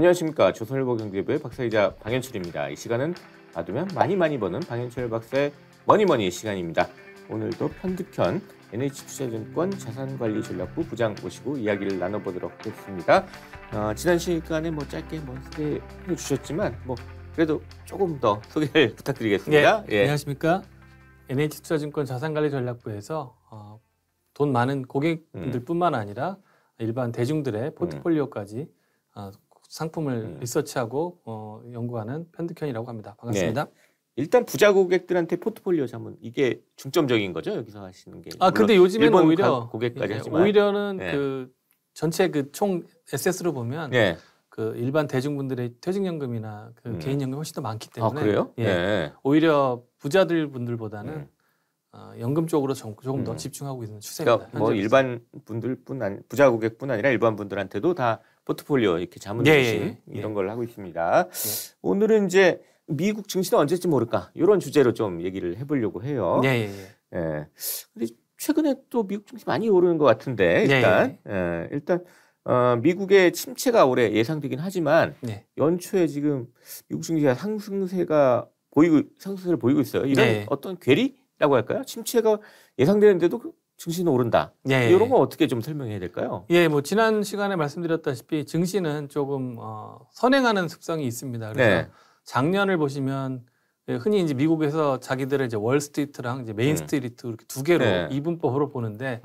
안녕하십니까. 조선일보 경제부의 박사이자 방현철입니다. 이 시간은 받으면 많이 버는 방현철 박사의 머니머니 시간입니다. 오늘도 편득현 NH투자증권 자산관리전략부 부장 모시고 이야기를 나눠보도록 하겠습니다. 지난 시간에 짧게 소개해 주셨지만 그래도 조금 더 소개를 부탁드리겠습니다. 네, 안녕하십니까. NH투자증권 자산관리전략부에서 돈 많은 고객분들뿐만 아니라 일반 대중들의 포트폴리오까지 상품을 리서치하고 연구하는 편득현이라고 합니다. 반갑습니다. 네. 일단 부자 고객들한테 포트폴리오 자문 이게 중점적인 거죠? 여기서 하시는 게. 근데 요즘에는 오히려 고객까지 하지만 오히려는 그 전체 그 총 에셋으로 보면 그 일반 대중분들의 퇴직연금이나 그 개인연금이 훨씬 더 많기 때문에 그래요? 오히려 부자들 분들보다는 연금 쪽으로 조금 더 집중하고 있는 추세입니다. 그러니까 일반 분들뿐 부자 고객뿐 아니라 일반 분들한테도 다 포트폴리오 이렇게 자문 주신 이런 걸 하고 있습니다. 오늘은 이제 미국 증시는 언제쯤 오를까 이런 주제로 좀 얘기를 해보려고 해요. 근데 최근에 또 미국 증시 많이 오르는 것 같은데 일단 미국의 침체가 올해 예상되긴 하지만 연초에 지금 미국 증시가 상승세를 보이고 있어요. 이런 어떤 괴리라고 할까요? 침체가 예상되는데도 증시는 오른다. 이런 거 어떻게 좀 설명해야 될까요? 지난 시간에 말씀드렸다시피 증시는 조금 선행하는 습성이 있습니다. 그래서 작년을 보시면 흔히 이제 미국에서 자기들의 이제 월스트리트랑 이제 메인스트리트 이렇게 두 개로 이분법으로 보는데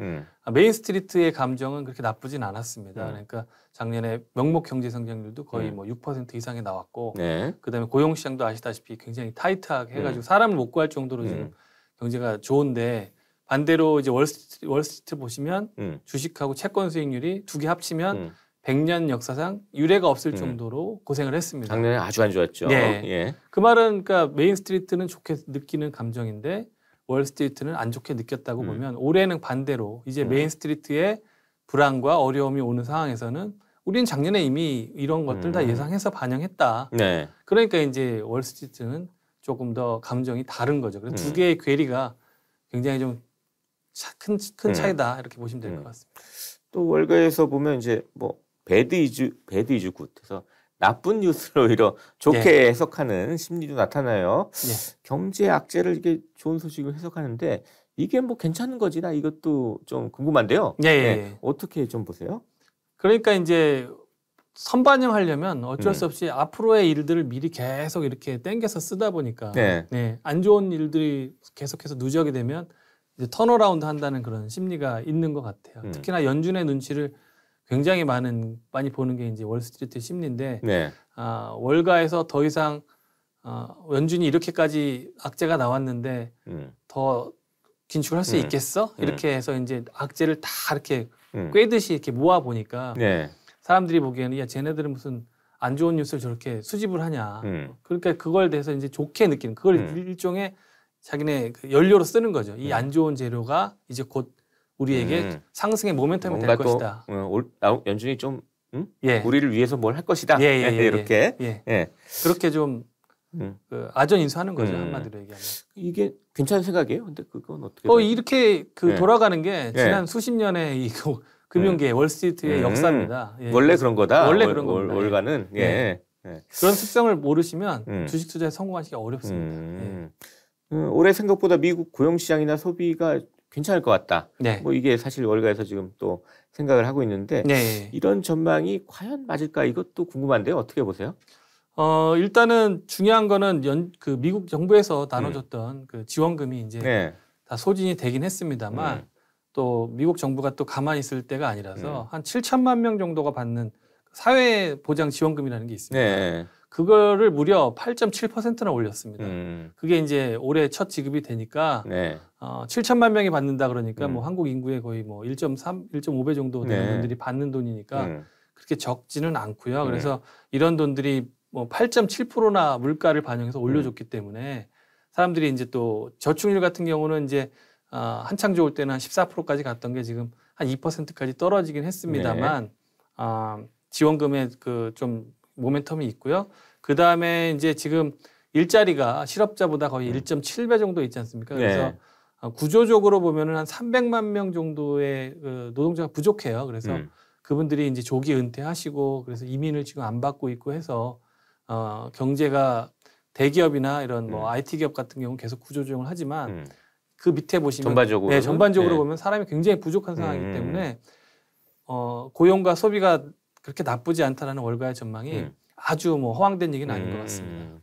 메인스트리트의 감정은 그렇게 나쁘진 않았습니다. 그러니까 작년에 명목 경제 성장률도 거의 6% 이상이 나왔고 그다음에 고용 시장도 아시다시피 굉장히 타이트하게 해가지고 사람을 못 구할 정도로 지금 경제가 좋은데 반대로 이제 월스트리트 보시면 주식하고 채권 수익률이 두 개 합치면 100년 역사상 유례가 없을 정도로 고생을 했습니다. 작년에 아주 안 좋았죠. 그 말은 그러니까 메인스트리트는 좋게 느끼는 감정인데 월스트리트는 안 좋게 느꼈다고 보면 올해는 반대로 이제 메인스트리트의 불안과 어려움이 오는 상황에서는 우리는 작년에 이미 이런 것들 다 예상해서 반영했다. 그러니까 이제 월스트리트는 조금 더 감정이 다른 거죠. 그래서 두 개의 괴리가 굉장히 좀 큰 차이다 이렇게 보시면 될 것 같습니다. 또 월가에서 보면 이제 배드 이즈 굿 해서 나쁜 뉴스를 오히려 좋게 해석하는 심리도 나타나요. 경제 악재를 이게 좋은 소식으로 해석하는데 이게 괜찮은 거지? 나 이것도 좀 궁금한데요. 어떻게 좀 보세요? 그러니까 이제 선반영하려면 어쩔 수 없이 앞으로의 일들을 미리 계속 이렇게 땡겨서 쓰다 보니까 안 좋은 일들이 계속해서 누적이 되면 이제 턴어라운드 한다는 그런 심리가 있는 것 같아요. 특히나 연준의 눈치를 굉장히 많이 보는 게 이제 월스트리트 심리인데 월가에서 더 이상 연준이 이렇게까지 악재가 나왔는데 더 긴축할 수 있겠어? 이렇게 해서 이제 악재를 다 이렇게 꿰듯이 이렇게 모아 보니까 사람들이 보기에는 야 쟤네들은 무슨 안 좋은 뉴스를 저렇게 수집을 하냐. 그러니까 그걸 대해서 이제 좋게 느끼는 그걸 일종의 자기네 그 연료로 쓰는 거죠. 이 안 좋은 재료가 이제 곧 우리에게 상승의 모멘텀이 될 것이다. 연준이 좀 우리를 위해서 뭘 할 것이다. 이렇게 그렇게 좀 아전 인수하는 거죠. 한마디로 얘기하면. 이게 괜찮은 생각이에요. 근데 그건 어떻게? 이렇게 돌아가는 게 지난 수십 년의 이 금융계 월스트리트의 역사입니다. 원래 그런 거다. 원래 그런 겁니다. 월가는 그런 특성을 모르시면 주식 투자에 성공하시기 어렵습니다. 올해 생각보다 미국 고용 시장이나 소비가 괜찮을 것 같다. 이게 사실 월가에서 지금 또 생각을 하고 있는데 이런 전망이 과연 맞을까 이것도 궁금한데요. 어떻게 보세요? 일단은 중요한 거는 그 미국 정부에서 나눠줬던 그 지원금이 이제 다 소진이 되긴 했습니다만 또 미국 정부가 또 가만히 있을 때가 아니라서 한 7천만 명 정도가 받는 사회보장 지원금이라는 게 있습니다. 그거를 무려 8.7%나 올렸습니다. 그게 이제 올해 첫 지급이 되니까 7천만 명이 받는다 그러니까 한국 인구의 거의 1.3, 1.5배 정도 되는 분들이 받는 돈이니까 그렇게 적지는 않고요. 그래서 이런 돈들이 8.7%나 물가를 반영해서 올려줬기 때문에 사람들이 이제 또 저축률 같은 경우는 이제 한창 좋을 때는 한 14%까지 갔던 게 지금 한 2%까지 떨어지긴 했습니다만 지원금에 그 좀 모멘텀이 있고요. 그 다음에 이제 지금 일자리가 실업자보다 거의 1.7배 정도 있지 않습니까? 그래서 구조적으로 보면은 한 300만 명 정도의 그 노동자가 부족해요. 그래서 그분들이 이제 조기 은퇴하시고 그래서 이민을 지금 안 받고 있고 해서 경제가 대기업이나 이런 뭐 IT 기업 같은 경우는 계속 구조조정을 하지만 그 밑에 보시면 전반적으로 네, 전반적으로 보면 사람이 굉장히 부족한 상황이기 때문에 고용과 소비가 그렇게 나쁘지 않다라는 월가의 전망이 아주 뭐 허황된 얘기는 아닌 것 같습니다.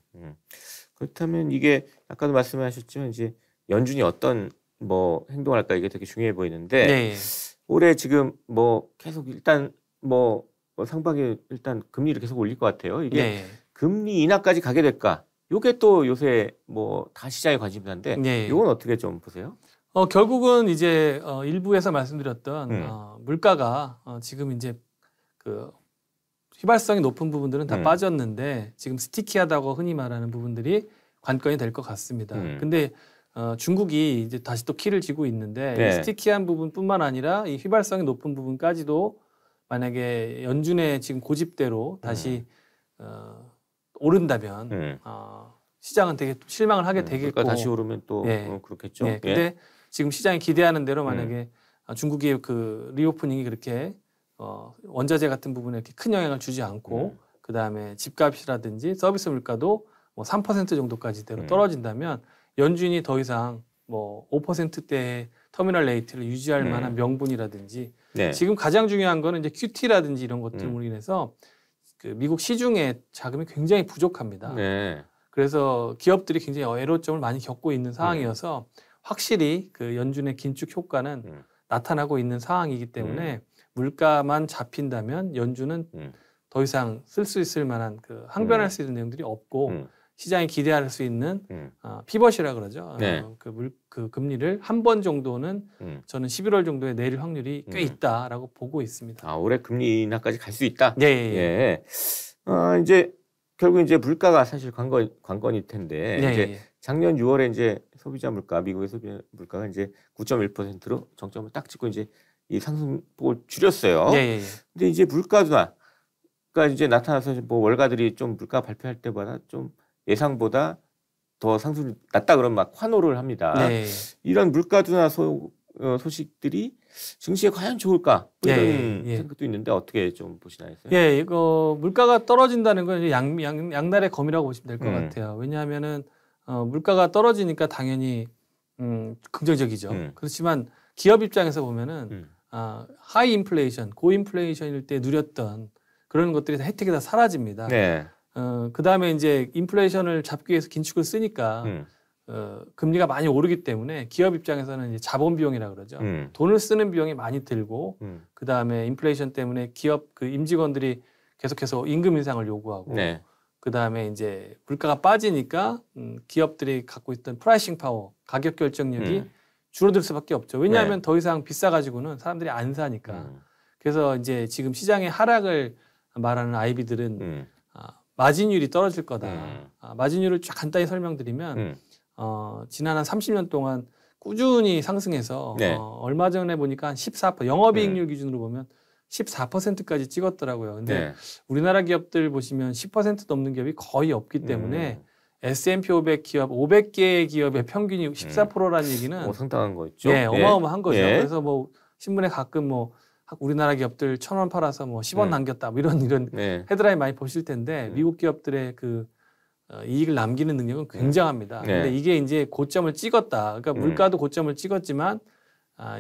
그렇다면 이게 아까도 말씀하셨지만 이제 연준이 어떤 뭐 행동을 할까 이게 되게 중요해 보이는데 네. 올해 지금 뭐 계속 일단 뭐 상반기 일단 금리를 계속 올릴 것 같아요. 이게 네. 금리 인하까지 가게 될까? 요게 또 요새 뭐 다 시장의 관심사인데 네. 요건 어떻게 좀 보세요? 결국은 이제 일부에서 말씀드렸던 물가가 지금 이제 그 휘발성이 높은 부분들은 다 빠졌는데 지금 스티키하다고 흔히 말하는 부분들이 관건이 될 것 같습니다. 근데 중국이 이제 다시 또 키를 쥐고 있는데 네. 이 스티키한 부분뿐만 아니라 이 휘발성이 높은 부분까지도 만약에 연준의 지금 고집대로 다시 오른다면 시장은 되게 실망을 하게 되겠고 물가 다시 오르면 또 그렇겠죠. 네. 근데 지금 시장이 기대하는 대로 만약에 중국의 그 리오프닝이 그렇게 원자재 같은 부분에 이렇게 큰 영향을 주지 않고 그 다음에 집값이라든지 서비스 물가도 뭐 3% 정도까지대로 떨어진다면 연준이 더 이상 뭐 5%대의 터미널 레이트를 유지할 만한 명분이라든지 지금 가장 중요한 거는 이제 QT라든지 이런 것들로 인해서 그 미국 시중에 자금이 굉장히 부족합니다. 그래서 기업들이 굉장히 애로점을 많이 겪고 있는 상황이어서 확실히 그 연준의 긴축 효과는 나타나고 있는 상황이기 때문에 물가만 잡힌다면 연준은 더 이상 쓸 수 있을 만한 그 항변할 수 있는 내용들이 없고 시장이 기대할 수 있는 피벗이라 그러죠. 그 금리를 한 번 정도는 저는 11월 정도에 내릴 확률이 꽤 있다라고 보고 있습니다. 아, 올해 금리 인하까지 갈 수 있다. 예. 이제 결국 이제 물가가 사실 관건일 텐데 이제 작년 6월에 이제 소비자 물가 미국의 소비자 물가가 이제 9.1%로 정점을 딱 찍고 이제 이 상승폭을 줄였어요. 근데 이제 물가 둔화가 이제 나타나서 뭐 월가들이 좀 물가 발표할 때보다 좀 예상보다 더 상승이 낮다 그러면 막 환호를 합니다. 이런 물가 둔화 소식들이 증시에 과연 좋을까? 이런 생각도 있는데 어떻게 좀 보시나요? 이거 물가가 떨어진다는 건 양날의 검이라고 보시면 될 것 같아요. 왜냐하면은 물가가 떨어지니까 당연히 긍정적이죠. 그렇지만 기업 입장에서 보면은 하이 인플레이션, 고인플레이션일 때 누렸던 그런 것들이 다 혜택이 다 사라집니다. 그 다음에 이제 인플레이션을 잡기 위해서 긴축을 쓰니까 금리가 많이 오르기 때문에 기업 입장에서는 이제 자본 비용이라 그러죠. 돈을 쓰는 비용이 많이 들고 그 다음에 인플레이션 때문에 기업 그 임직원들이 계속해서 임금 인상을 요구하고 그 다음에 이제 물가가 빠지니까 기업들이 갖고 있던 프라이싱 파워, 가격 결정력이 줄어들 수밖에 없죠. 왜냐하면 더 이상 비싸가지고는 사람들이 안 사니까. 그래서 이제 지금 시장의 하락을 말하는 아이비들은 마진율이 떨어질 거다. 마진율을 쫙 간단히 설명드리면 지난 한 30년 동안 꾸준히 상승해서 얼마 전에 보니까 한 14%, 영업이익률 기준으로 보면 14%까지 찍었더라고요. 근데 우리나라 기업들 보시면 10% 넘는 기업이 거의 없기 때문에 S&P 500 기업, 500개의 기업의 평균이 14%라는 얘기는 상당한 거 있죠. 어마어마한 거죠. 그래서 뭐 신문에 가끔 뭐 우리나라 기업들 1,000원 팔아서 뭐 10원 남겼다 뭐 이런 헤드라인 많이 보실 텐데 미국 기업들의 그 이익을 남기는 능력은 굉장합니다. 근데 이게 이제 고점을 찍었다. 그러니까 물가도 고점을 찍었지만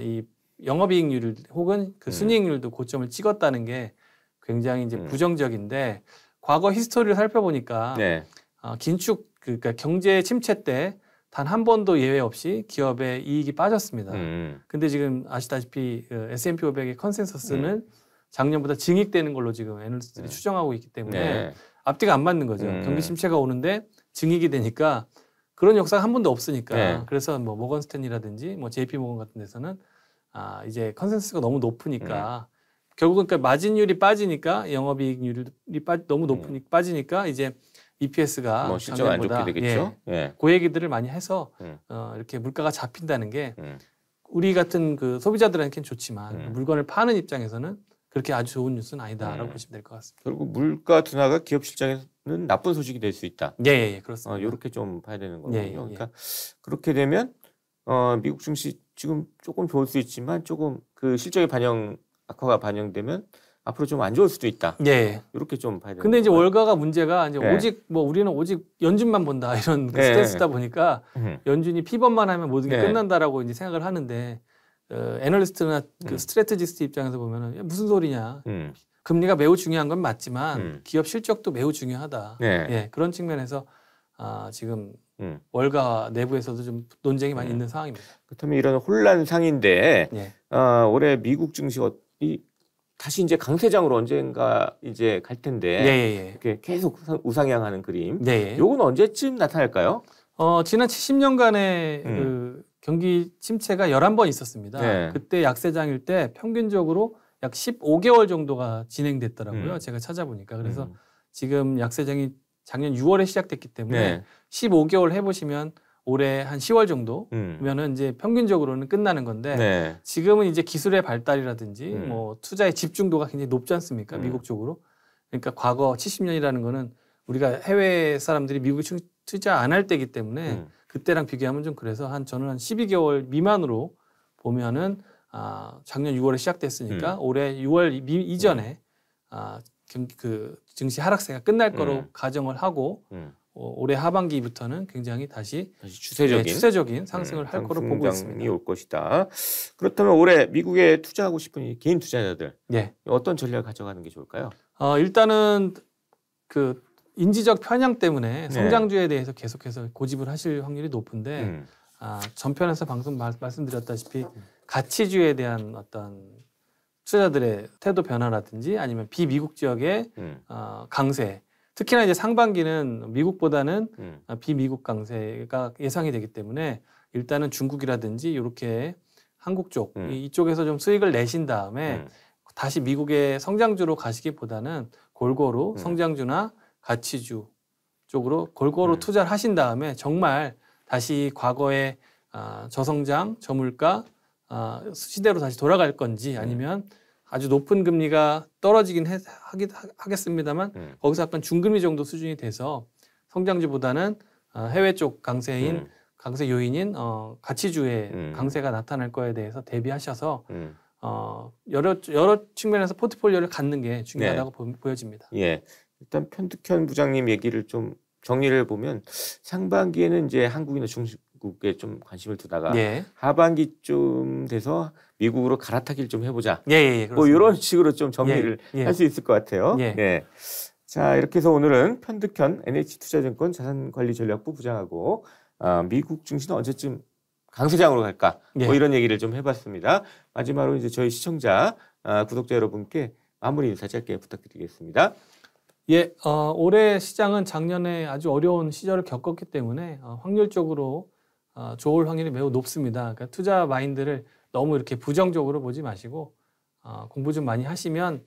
이 영업이익률 혹은 그 순이익률도 고점을 찍었다는 게 굉장히 이제 부정적인데 과거 히스토리를 살펴보니까 긴축 그러니까 경제 침체 때 단 한 번도 예외 없이 기업의 이익이 빠졌습니다. 근데 지금 아시다시피 S&P 500의 컨센서스는 작년보다 증액되는 걸로 지금 애널리스트들이 추정하고 있기 때문에 앞뒤가 안 맞는 거죠. 경기 침체가 오는데 증액이 되니까 그런 역사가 한 번도 없으니까 그래서 뭐 모건 스탠리라든지 뭐 JP 모건 같은 데서는 이제 컨센서스가 너무 높으니까 결국은 그러니까 마진율이 빠지니까 영업이익률이 너무 높으니까 빠지니까 이제 EPS가 뭐 실적 안 좋게 되겠죠. 그 얘기들을 많이 해서 이렇게 물가가 잡힌다는 게 우리 같은 그 소비자들한테는 좋지만 물건을 파는 입장에서는 그렇게 아주 좋은 뉴스는 아니다라고 보시면 될 것 같습니다. 결국 물가 둔화가 기업 실적에는 나쁜 소식이 될 수 있다. 그렇습니다. 이렇게 좀 봐야 되는 거군요. 그러니까 그렇게 되면 미국 증시 지금 조금 좋을 수 있지만 조금 그 실적의 악화가 반영되면 앞으로 좀 안 좋을 수도 있다. 예. 이렇게 좀 봐야 되는. 근데 이제 월가가 문제가 이제 네. 오직 뭐 우리는 오직 연준만 본다 이런 그 스탠스다 보니까 연준이 피벗만 하면 모든 게 끝난다라고 이제 생각을 하는데 애널리스트나 그 스트래티지스트 입장에서 보면은 무슨 소리냐. 금리가 매우 중요한 건 맞지만 기업 실적도 매우 중요하다. 예, 그런 측면에서 지금 월가 내부에서도 좀 논쟁이 많이 있는 상황입니다. 그렇다면 이런 혼란상인데 올해 미국 증시가 다시 이제 강세장으로 언젠가 이제 갈 텐데 이렇게 계속 우상향하는 그림. 요건 언제쯤 나타날까요? 지난 70년간의 그 경기 침체가 11번 있었습니다. 그때 약세장일 때 평균적으로 약 15개월 정도가 진행됐더라고요. 제가 찾아보니까. 그래서 지금 약세장이 작년 6월에 시작됐기 때문에 15개월 해보시면 올해 한 10월 정도면은 이제 평균적으로는 끝나는 건데 지금은 이제 기술의 발달이라든지 뭐 투자의 집중도가 굉장히 높지 않습니까? 미국 쪽으로. 그러니까 과거 70년이라는 거는 우리가 해외 사람들이 미국에 투자 안 할 때이기 때문에 그때랑 비교하면 좀 그래서 저는 한 12개월 미만으로 보면은 작년 6월에 시작됐으니까 올해 6월 이전에 그 증시 하락세가 끝날 거로 가정을 하고 올해 하반기부터는 굉장히 다시 추세적인 상승을 할 거로 보고 있습니다. 올 것이다. 그렇다면 올해 미국에 투자하고 싶은 개인 투자자들 어떤 전략을 가져가는 게 좋을까요? 일단은 그 인지적 편향 때문에 성장주에 대해서 계속해서 고집을 하실 확률이 높은데 전편에서 방송 말씀드렸다시피 가치주에 대한 어떤 투자자들의 태도 변화라든지 아니면 비미국 지역의 강세, 특히나 이제 상반기는 미국보다는 비미국 강세가 예상이 되기 때문에 일단은 중국이라든지 이렇게 한국 쪽 이쪽에서 좀 수익을 내신 다음에 다시 미국의 성장주로 가시기보다는 골고루 성장주나 가치주 쪽으로 골고루 투자를 하신 다음에 정말 다시 과거의 저성장, 저물가 시대로 다시 돌아갈 건지 아니면 아주 높은 금리가 떨어지긴 하겠습니다만 거기서 약간 중금리 정도 수준이 돼서 성장주보다는 해외 쪽 강세 요인인 가치주의 강세가 나타날 거에 대해서 대비하셔서 여러 측면에서 포트폴리오를 갖는 게 중요하다고 보여집니다. 예, 일단 편득현 부장님 얘기를 좀 정리를 해보면 상반기에는 이제 한국이나 중국에 좀 관심을 두다가 하반기쯤 돼서 미국으로 갈아타기를 좀 해보자. 뭐 이런 식으로 좀 정리를 할 수 있을 것 같아요. 자, 이렇게 해서 오늘은 편득현 NH투자증권 자산관리전략부 부장하고 미국 증시는 언제쯤 강세장으로 갈까? 뭐 이런 얘기를 좀 해봤습니다. 마지막으로 이제 저희 시청자, 구독자 여러분께 마무리 인사 짧게 부탁드리겠습니다. 올해 시장은 작년에 아주 어려운 시절을 겪었기 때문에 확률적으로 좋을 확률이 매우 높습니다. 그러니까 투자 마인드를 너무 이렇게 부정적으로 보지 마시고 공부 좀 많이 하시면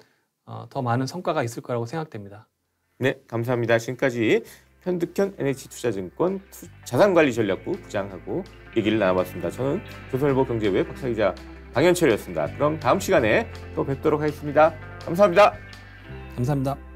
더 많은 성과가 있을 거라고 생각됩니다. 네, 감사합니다. 지금까지 편득현 NH투자증권 자산관리전략부 부장하고 얘기를 나눠봤습니다. 저는 조선일보 경제부의 박사기자 강현철이었습니다. 그럼 다음 시간에 또 뵙도록 하겠습니다. 감사합니다. 감사합니다.